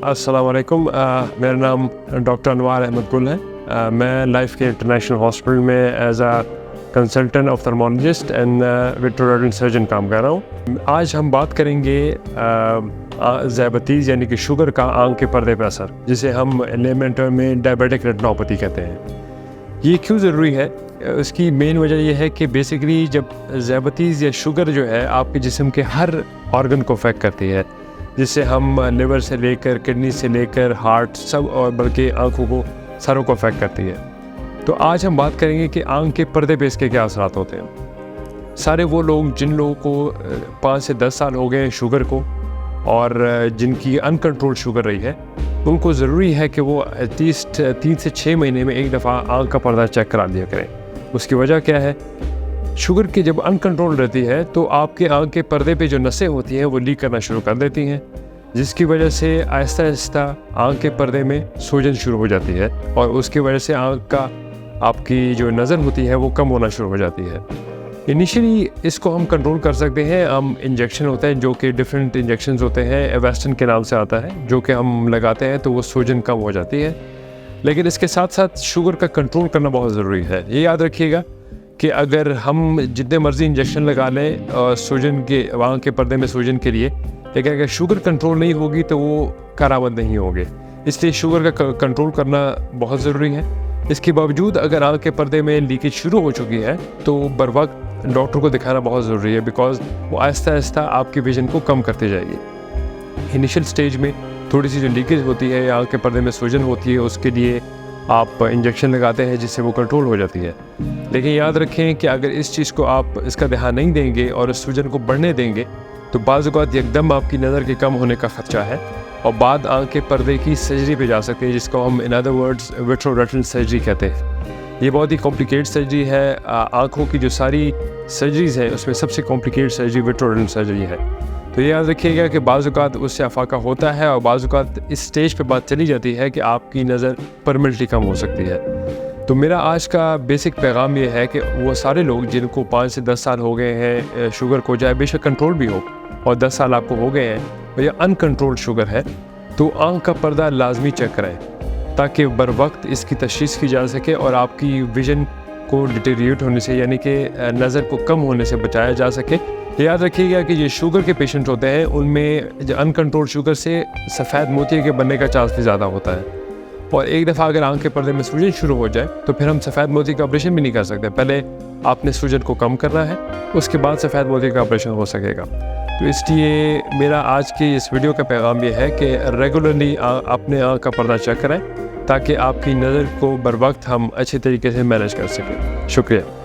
अस्सलाम वालेकुम। मेरा नाम डॉक्टर अनवार अहमद गुल है। मैं लाइफ के इंटरनेशनल हॉस्पिटल में as a consultant ophthalmologist and vitreoretinal surgeon काम कर रहा हूँ। आज हम बात करेंगे ज़ैबतीज़ यानी कि शुगर का आँख के पर्दे पर असर, जिसे हम लेमन टर्म में डायबिटिक रेटिनोपैथी कहते हैं। ये क्यों ज़रूरी है? उसकी मेन वजह यह है कि बेसिकली जब ज़ैबतीज़ या शुगर जो है आपके जिस्म के हर ऑर्गन को अफेक्ट करती है, जिससे हम लिवर से लेकर किडनी से लेकर हार्ट सब, और बल्कि आँखों को सारों को अफेक्ट करती है। तो आज हम बात करेंगे कि आँख के पर्दे पे इसके क्या असरात होते हैं। सारे वो लोग जिन लोगों को 5 से 10 साल हो गए शुगर को और जिनकी अनकंट्रोल शुगर रही है, उनको ज़रूरी है कि वो एटलीस्ट 3 से 6 महीने में एक दफ़ा आँख का पर्दा चेक करा दिया करें। उसकी वजह क्या है? शुगर की जब अनकंट्रोल रहती है तो आपके आँख के पर्दे पे जो नसें होती हैं वो लीक करना शुरू कर देती हैं, जिसकी वजह से आहिस्ता आहिस्ता आँख के पर्दे में सूजन शुरू हो जाती है और उसकी वजह से आँख का आपकी जो नज़र होती है वो कम होना शुरू हो जाती है। इनिशियली इसको हम कंट्रोल कर सकते हैं। हम इंजेक्शन होते हैं जो कि डिफरेंट इंजेक्शंस होते हैं, एवेस्टन के नाम से आता है, जो कि हम लगाते हैं तो वो सूजन कम हो जाती है। लेकिन इसके साथ साथ शुगर का कंट्रोल करना बहुत ज़रूरी है। ये याद रखिएगा कि अगर हम जितने मर्जी इंजेक्शन लगा लें सूजन के आँख के पर्दे में सूजन के लिए, लेकिन अगर शुगर कंट्रोल नहीं होगी तो वो कारआमद नहीं होंगे। इसलिए शुगर का कंट्रोल करना बहुत ज़रूरी है। इसके बावजूद अगर आँख के पर्दे में लीकेज शुरू हो चुकी है तो बर वक्त डॉक्टर को दिखाना बहुत ज़रूरी है, बिकॉज वो आहिस्ता आहिस्ता आपकी विजन को कम करती जाएगी। इनिशियल स्टेज में थोड़ी सी जो लीकेज होती है या आँख के पर्दे में सूजन होती है, उसके लिए आप इंजेक्शन लगाते हैं जिससे वो कंट्रोल हो जाती है। लेकिन याद रखें कि अगर इस चीज़ को आप इसका ध्यान नहीं देंगे और इस सूजन को बढ़ने देंगे तो बाज़ औक़ात एकदम आपकी नज़र के कम होने का ख़दशा है और बाद आँख के पर्दे की सर्जरी पे जा सकते हैं, जिसको हम इन अदर वर्ड्स विट्रोरेटिन सर्जरी कहते हैं। ये बहुत ही कॉम्प्लिकेटेड सर्जरी है। आँखों की जो सारी सर्जरीज़ हैं उसमें सबसे कॉम्प्लिकेटेड सर्जरी विट्रोरेटिन सर्जरी है। तो ये याद रखिएगा कि बाज़ औक़ात उससे अफाका होता है और बाज़ औक़ात इस स्टेज पे बात चली जाती है कि आपकी नज़र परमानेंटली कम हो सकती है। तो मेरा आज का बेसिक पैगाम ये है कि वो सारे लोग जिनको 5 से 10 साल हो गए हैं शुगर को, चाहे बेशक कंट्रोल भी हो और 10 साल आपको हो गए हैं और या अनकंट्रोल्ड शुगर है, तो आँख का पर्दा लाजमी चेक कराएं ताकि बर वक्त इसकी तशख़ीस की जा सके और आपकी विजन को डिटेरिएट होने से यानी कि नज़र को कम होने से बचाया जा सके। याद रखिएगा कि ये शुगर के पेशेंट होते हैं उनमें जो अनकंट्रोल शुगर से सफ़ेद मोतिये के बनने का चांस भी ज़्यादा होता है और एक दफ़ा अगर आँख के पर्दे में सूजन शुरू हो जाए तो फिर हम सफ़ेद मोती का ऑपरेशन भी नहीं कर सकते। पहले आपने सूजन को कम करना है, उसके बाद सफ़ेद मोती का ऑपरेशन हो सकेगा। तो इसलिए मेरा आज की इस वीडियो का पैगाम ये है कि रेगुलरली अपने आँख का पर्दा चेक करें ताकि आपकी नज़र को बर वक्त हम अच्छे तरीके से मैनेज कर सकें। शुक्रिया।